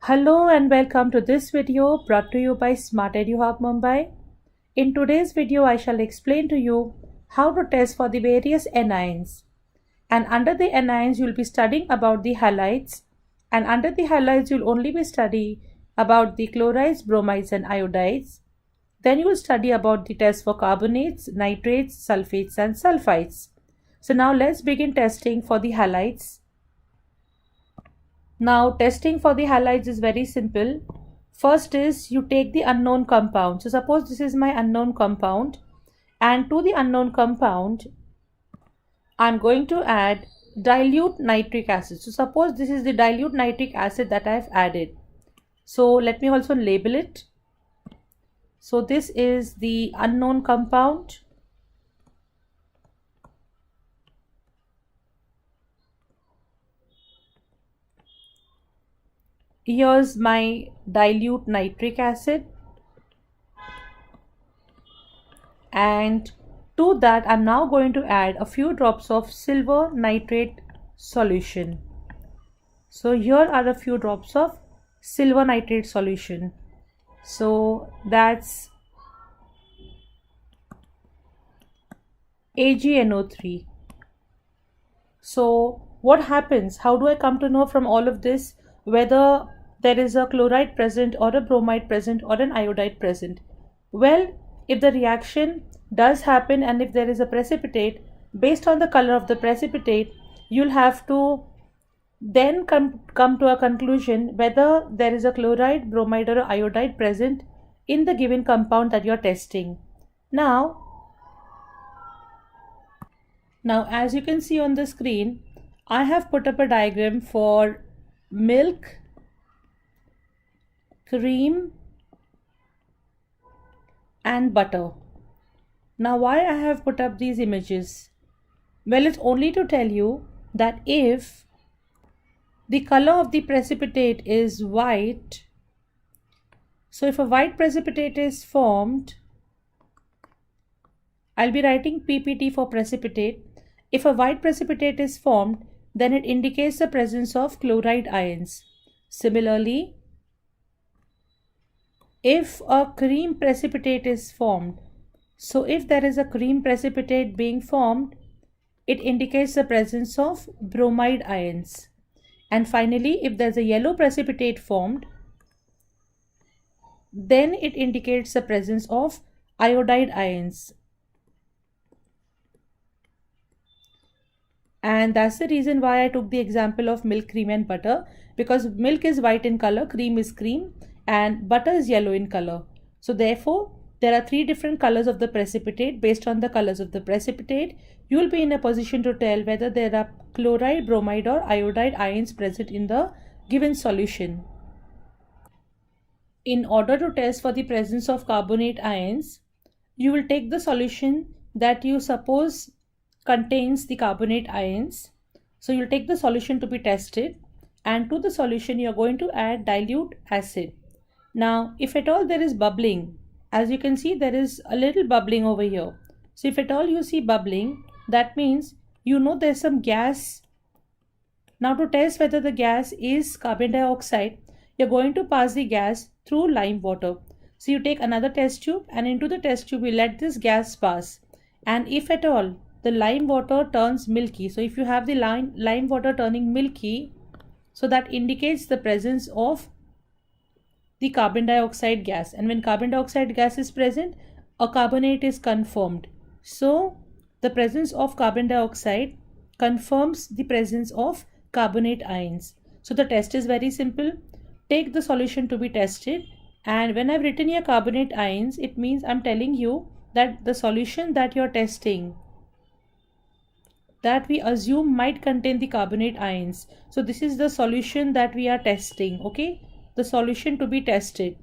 Hello and welcome to this video brought to you by Smart Edu Hub Mumbai. In today's video, I shall explain to you how to test for the various anions. And under the anions, you will be studying about the halides. And under the halides, you will only be studying about the chlorides, bromides and iodides. Then you will study about the test for carbonates, nitrates, sulphates and sulphites. So now let's begin testing for the halides. Now testing for the halides is very simple. First is you take the unknown compound. So suppose this is my unknown compound, and to the unknown compound I'm going to add dilute nitric acid. So suppose this is the dilute nitric acid that I have added. So let me also label it. So this is the unknown compound. Here's my dilute nitric acid, and to that I'm now going to add a few drops of silver nitrate solution. So here are a few drops of silver nitrate solution. So that's AgNO3. So what happens? How do I come to know from all of this whether there is a chloride present or a bromide present or an iodide present? Well, if the reaction does happen and if there is a precipitate, based on the color of the precipitate, you'll have to then come to a conclusion whether there is a chloride, bromide or iodide present in the given compound that you're testing. Now as you can see on the screen, I have put up a diagram for milk, cream and butter. Now why I have put up these images? Well, it's only to tell you that if the color of the precipitate is white, so if a white precipitate is formed, I'll be writing PPT for precipitate. If a white precipitate is formed, then it indicates the presence of chloride ions. Similarly, if a cream precipitate is formed, so if there is a cream precipitate being formed, it indicates the presence of bromide ions. And finally, if there's a yellow precipitate formed, then it indicates the presence of iodide ions. And that's the reason why I took the example of milk, cream and butter, because milk is white in color, cream is cream and butter is yellow in color. So therefore, there are three different colors of the precipitate. Based on the colors of the precipitate, you will be in a position to tell whether there are chloride, bromide or iodide ions present in the given solution. In order to test for the presence of carbonate ions, you will take the solution that you suppose contains the carbonate ions. So you'll take the solution to be tested, and to the solution you are going to add dilute acid. Now if at all there is bubbling, as you can see there is a little bubbling over here. So if at all you see bubbling, that means you know there's some gas. Now to test whether the gas is carbon dioxide, you're going to pass the gas through lime water. So you take another test tube, and into the test tube you let this gas pass, and if at all the lime water turns milky, so if you have the lime water turning milky, so that indicates the presence of the carbon dioxide gas, and when carbon dioxide gas is present, a carbonate is confirmed. So the presence of carbon dioxide confirms the presence of carbonate ions. So the test is very simple. Take the solution to be tested, and when I've written here carbonate ions, it means I'm telling you that the solution that you're testing, that we assume might contain the carbonate ions. So this is the solution that we are testing. Okay, the solution to be tested.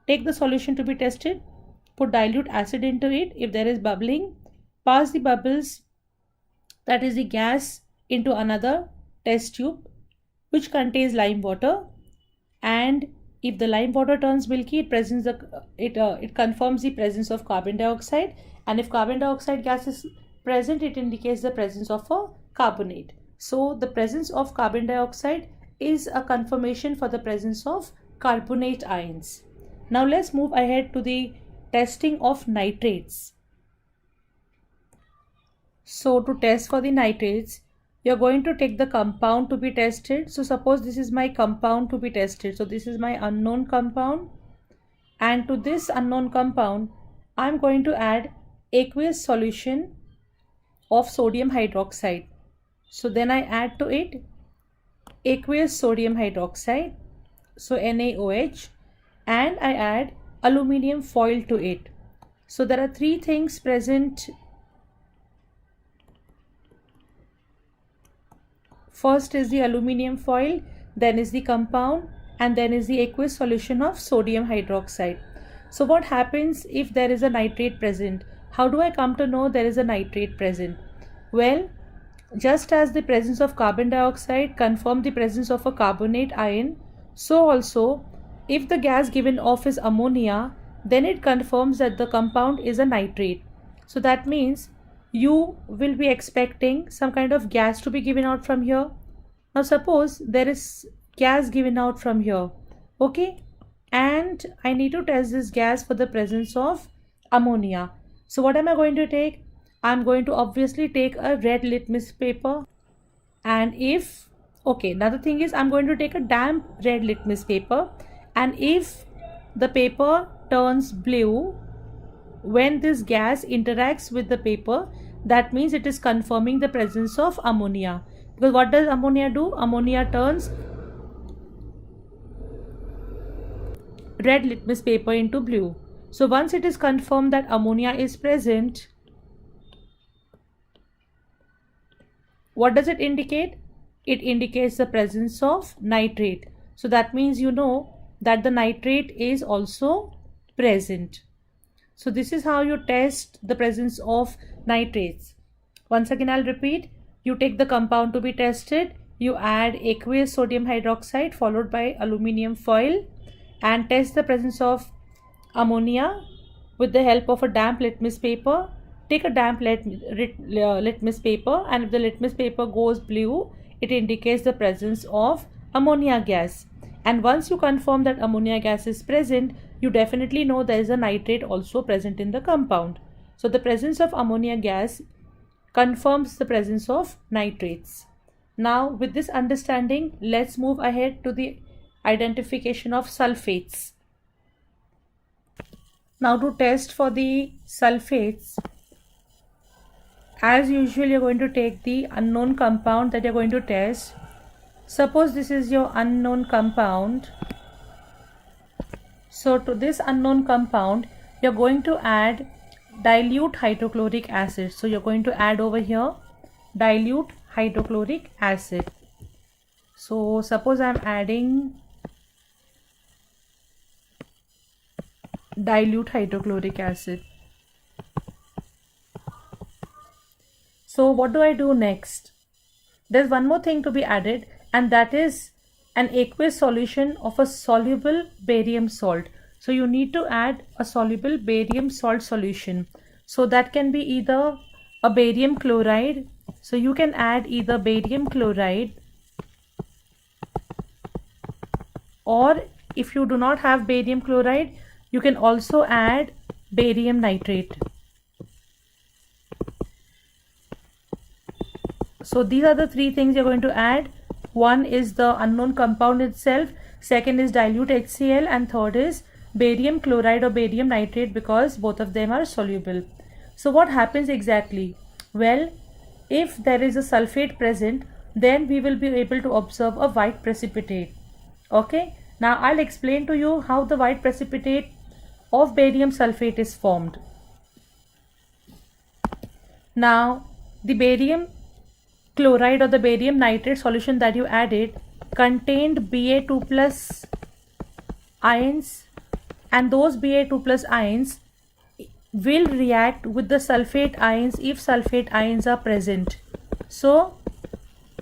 Take the solution to be tested, put dilute acid into it. If there is bubbling, pass the bubbles, that is the gas, into another test tube which contains lime water, and if the lime water turns milky, it confirms the presence of carbon dioxide, and if carbon dioxide gas is present, it indicates the presence of a carbonate. So the presence of carbon dioxide is a confirmation for the presence of carbonate ions. Now let's move ahead to the testing of nitrates. So to test for the nitrates, you're going to take the compound to be tested. So suppose this is my compound to be tested. So this is my unknown compound, and to this unknown compound I'm going to add aqueous solution of sodium hydroxide. So then I add to it aqueous sodium hydroxide, so NaOH, and I add aluminium foil to it. So there are three things present. First is the aluminium foil, then is the compound, and then is the aqueous solution of sodium hydroxide. So what happens if there is a nitrate present? How do I come to know there is a nitrate present? Well, just as the presence of carbon dioxide confirms the presence of a carbonate ion, so also if the gas given off is ammonia, then it confirms that the compound is a nitrate. So that means you will be expecting some kind of gas to be given out from here. Now suppose there is gas given out from here, okay, and I need to test this gas for the presence of ammonia. So what am I going to take? I'm going to obviously take a red litmus paper, and if, okay, another thing is I'm going to take a damp red litmus paper, and if the paper turns blue when this gas interacts with the paper, that means it is confirming the presence of ammonia. Because what does ammonia do? Ammonia turns red litmus paper into blue. So once it is confirmed that ammonia is present, what does it indicate? It indicates the presence of nitrate. So that means you know that the nitrate is also present. So this is how you test the presence of nitrates. Once again I'll repeat. You take the compound to be tested, you add aqueous sodium hydroxide followed by aluminium foil, and test the presence of ammonia with the help of a damp litmus paper. Take a damp litmus paper, and if the litmus paper goes blue, it indicates the presence of ammonia gas. And once you confirm that ammonia gas is present, you definitely know there is a nitrate also present in the compound. So the presence of ammonia gas confirms the presence of nitrates. Now with this understanding, let's move ahead to the identification of sulphates. Now to test for the sulphates, as usual you're going to take the unknown compound that you're going to test. Suppose this is your unknown compound. So to this unknown compound you're going to add dilute hydrochloric acid. So you're going to add over here dilute hydrochloric acid. So suppose I'm adding dilute hydrochloric acid. So what do I do next? There's one more thing to be added, and that is an aqueous solution of a soluble barium salt. So you need to add a soluble barium salt solution. So that can be either a barium chloride. So you can add either barium chloride, or if you do not have barium chloride, you can also add barium nitrate. So these are the three things you're going to add. One is the unknown compound itself, second is dilute HCl, and third is barium chloride or barium nitrate, because both of them are soluble. So what happens exactly? Well, if there is a sulfate present, then we will be able to observe a white precipitate. Okay, now I'll explain to you how the white precipitate of barium sulfate is formed. Now the barium chloride or the barium nitrate solution that you added contained Ba2 plus ions, and those Ba2 plus ions will react with the sulfate ions if sulfate ions are present. So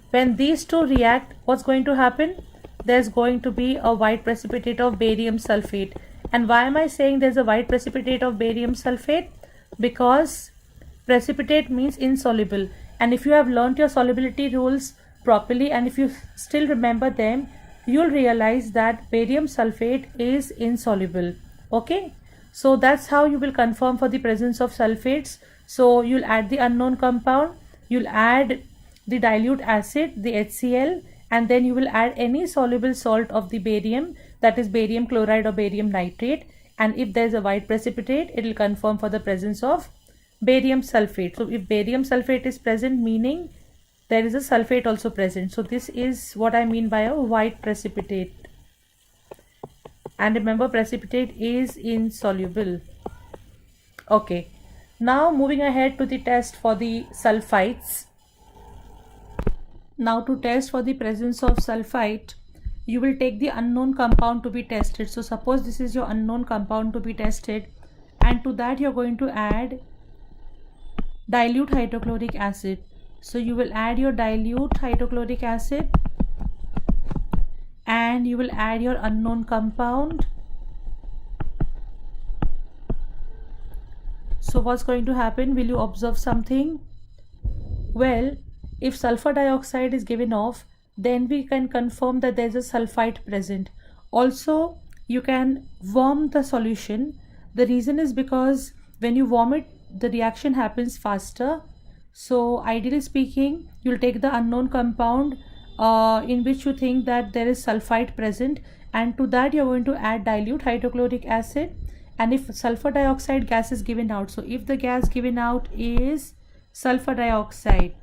when these two react, what's going to happen? There's going to be a white precipitate of barium sulfate. And why am I saying there's a white precipitate of barium sulfate? Because precipitate means insoluble, and if you have learnt your solubility rules properly, and if you still remember them, you'll realize that barium sulfate is insoluble. Okay, so that's how you will confirm for the presence of sulfates. So you'll add the unknown compound, you'll add the dilute acid, the HCl, and then you will add any soluble salt of the barium, that is barium chloride or barium nitrate, and if there is a white precipitate, it will confirm for the presence of barium sulfate. So if barium sulfate is present, meaning there is a sulfate also present. So this is what I mean by a white precipitate. And remember, precipitate is insoluble. Okay, now moving ahead to the test for the sulphites. Now to test for the presence of sulphite, you will take the unknown compound to be tested. So suppose this is your unknown compound to be tested, and to that you are going to add dilute hydrochloric acid. So you will add your dilute hydrochloric acid and you will add your unknown compound. So what's going to happen? Will you observe something? Well, if sulfur dioxide is given off, then we can confirm that there is a sulphite present. Also, you can warm the solution. The reason is because when you warm it, the reaction happens faster. So ideally speaking, you'll take the unknown compound in which you think that there is sulphite present, and to that you're going to add dilute hydrochloric acid. And if sulfur dioxide gas is given out, so if the gas given out is sulfur dioxide,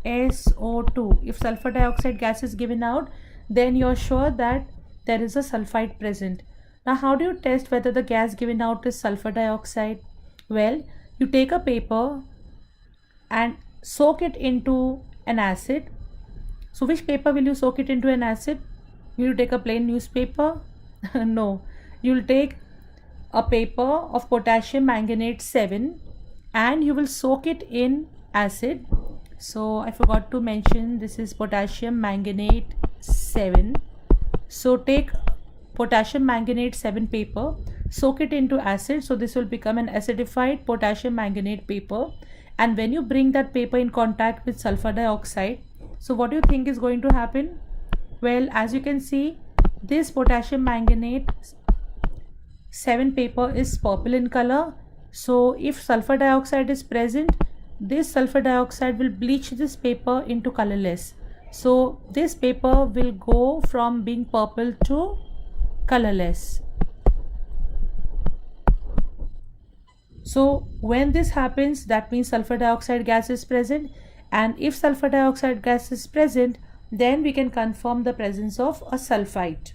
SO2, if sulfur dioxide gas is given out, then you're sure that there is a sulphite present. Now how do you test whether the gas given out is sulfur dioxide? Well, you take a paper and soak it into an acid. So which paper will you soak it into an acid? Will you take a plain newspaper? No, you'll take a paper of potassium manganate 7 and you will soak it in acid. So I forgot to mention, this is potassium manganate 7. So take potassium manganate 7 paper, soak it into acid. So this will become an acidified potassium manganate paper. And when you bring that paper in contact with sulfur dioxide, so what do you think is going to happen? Well, as you can see, this potassium manganate 7 paper is purple in color. So if sulfur dioxide is present, this sulfur dioxide will bleach this paper into colorless. So this paper will go from being purple to colorless. So when this happens, that means sulfur dioxide gas is present, and if sulfur dioxide gas is present, then we can confirm the presence of a sulphite.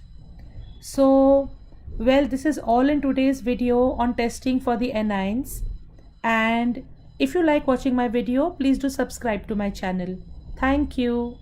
So well, this is all in today's video on testing for the anions, and if you like watching my video, please do subscribe to my channel. Thank you.